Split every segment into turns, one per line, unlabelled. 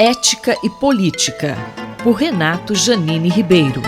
Ética e Política, por Renato Janine Ribeiro.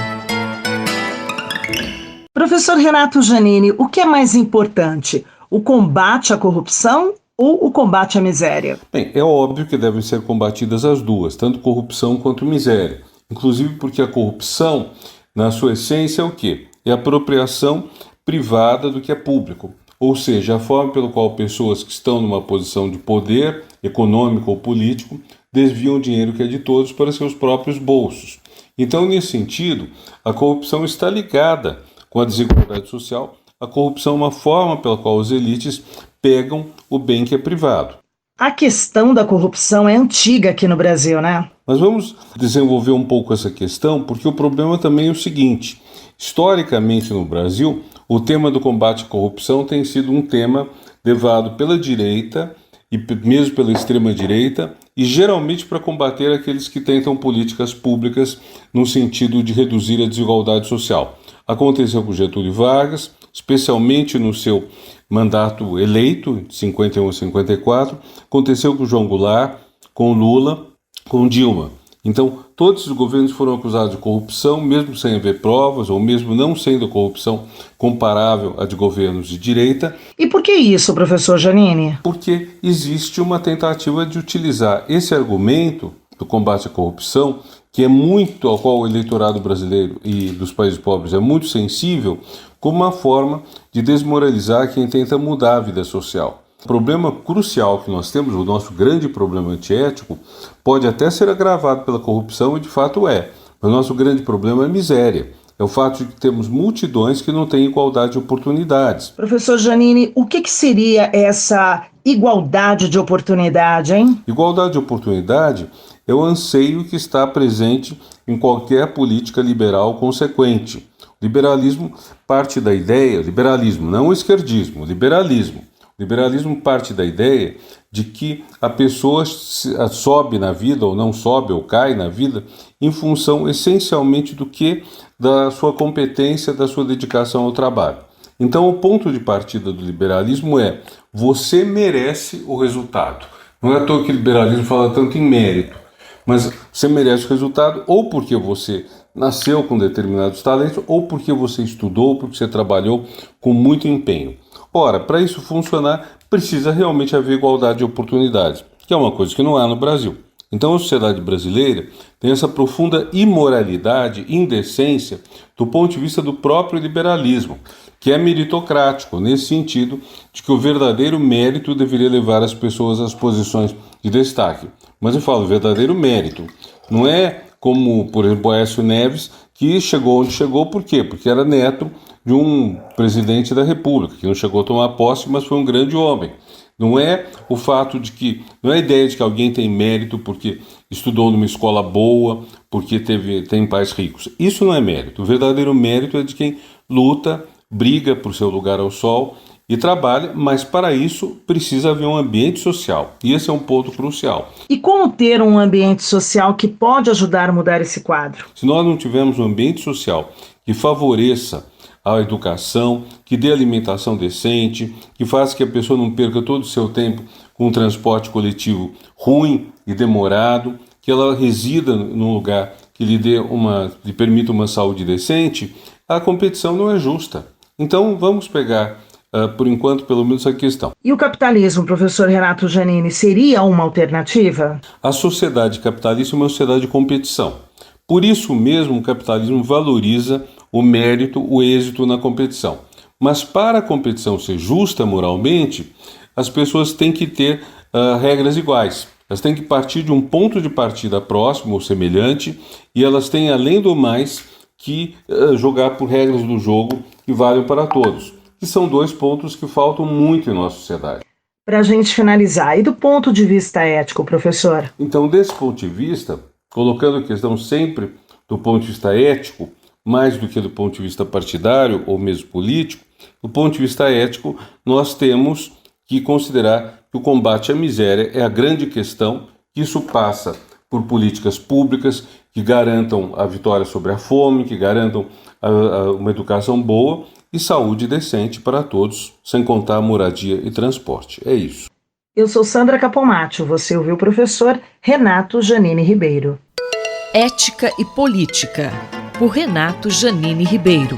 Professor Renato Janine, o que é mais importante, o combate à corrupção ou o combate à miséria?
Bem, é óbvio que devem ser combatidas as duas, tanto corrupção quanto miséria. Inclusive porque a corrupção, na sua essência, é o quê? É a apropriação privada do que é público. Ou seja, a forma pela qual pessoas que estão numa posição de poder econômico ou político desviam o dinheiro que é de todos para seus próprios bolsos. Então, nesse sentido, a corrupção está ligada com a desigualdade social. A corrupção é uma forma pela qual as elites pegam o bem que é privado.
A questão da corrupção é antiga aqui no Brasil, né?
Mas vamos desenvolver um pouco essa questão, porque o problema também é o seguinte: historicamente no Brasil, o tema do combate à corrupção tem sido um tema levado pela direita e mesmo pela extrema-direita, e geralmente para combater aqueles que tentam políticas públicas no sentido de reduzir a desigualdade social. Aconteceu com Getúlio Vargas, especialmente no seu mandato eleito, de 51 a 54, aconteceu com João Goulart, com Lula, com Dilma. Então, todos os governos foram acusados de corrupção, mesmo sem haver provas, ou mesmo não sendo corrupção comparável à de governos de direita.
E por que isso, professor Janine?
Porque existe uma tentativa de utilizar esse argumento do combate à corrupção, que é muito, ao qual o eleitorado brasileiro e dos países pobres é muito sensível, como uma forma de desmoralizar quem tenta mudar a vida social. O problema crucial que nós temos, o nosso grande problema antiético, pode até ser agravado pela corrupção, e de fato é. Mas o nosso grande problema é a miséria. É o fato de que temos multidões que não têm igualdade de oportunidades.
Professor Janine, o que seria essa igualdade de oportunidade, hein?
Igualdade de oportunidade é o anseio que está presente em qualquer política liberal consequente. O liberalismo parte da ideia, liberalismo, não o esquerdismo, liberalismo. O liberalismo parte da ideia de que a pessoa sobe na vida, ou não sobe, ou cai na vida, em função essencialmente do que? Da sua competência, da sua dedicação ao trabalho. Então, o ponto de partida do liberalismo é: você merece o resultado. Não é à toa que o liberalismo fala tanto em mérito, mas você merece o resultado ou porque você nasceu com determinados talentos, ou porque você estudou, ou porque você trabalhou com muito empenho. Ora, para isso funcionar, precisa realmente haver igualdade de oportunidades, que é uma coisa que não há no Brasil. Então a sociedade brasileira tem essa profunda imoralidade, indecência, do ponto de vista do próprio liberalismo, que é meritocrático, nesse sentido de que o verdadeiro mérito deveria levar as pessoas às posições de destaque. Mas eu falo verdadeiro mérito, não é como, por exemplo, Aécio Neves, que chegou onde chegou, por quê? Porque era neto de um presidente da República, que não chegou a tomar posse, mas foi um grande homem. Não é o fato de que, não é a ideia de que alguém tem mérito porque estudou numa escola boa, porque tem pais ricos. Isso não é mérito. O verdadeiro mérito é de quem luta, briga por seu lugar ao sol e trabalha, mas para isso precisa haver um ambiente social. E esse é um ponto crucial.
E como ter um ambiente social que pode ajudar a mudar esse quadro?
Se nós não tivermos um ambiente social que favoreça a educação, que dê alimentação decente, que faça que a pessoa não perca todo o seu tempo com um transporte coletivo ruim e demorado, que ela resida num lugar que lhe permita uma saúde decente, a competição não é justa. Então vamos pegar, por enquanto, pelo menos a questão.
E o capitalismo, professor Renato Janine, seria uma alternativa?
A sociedade capitalista é uma sociedade de competição. Por isso mesmo o capitalismo valoriza o mérito, o êxito na competição. Mas para a competição ser justa moralmente, as pessoas têm que ter regras iguais. Elas têm que partir de um ponto de partida próximo ou semelhante, e elas têm, além do mais, que jogar por regras do jogo que valem para todos, que são dois pontos que faltam muito em nossa sociedade.
Para a gente finalizar, e do ponto de vista ético, professor?
Então, desse ponto de vista, colocando a questão sempre do ponto de vista ético, mais do que do ponto de vista partidário ou mesmo político, do ponto de vista ético, nós temos que considerar que o combate à miséria é a grande questão, que isso passa por políticas públicas que garantam a vitória sobre a fome, que garantam uma educação boa e saúde decente para todos, sem contar moradia e transporte. É isso.
Eu sou Sandra Capomatto, você ouviu o professor Renato Janine Ribeiro.
Ética e Política, por Renato Janine Ribeiro.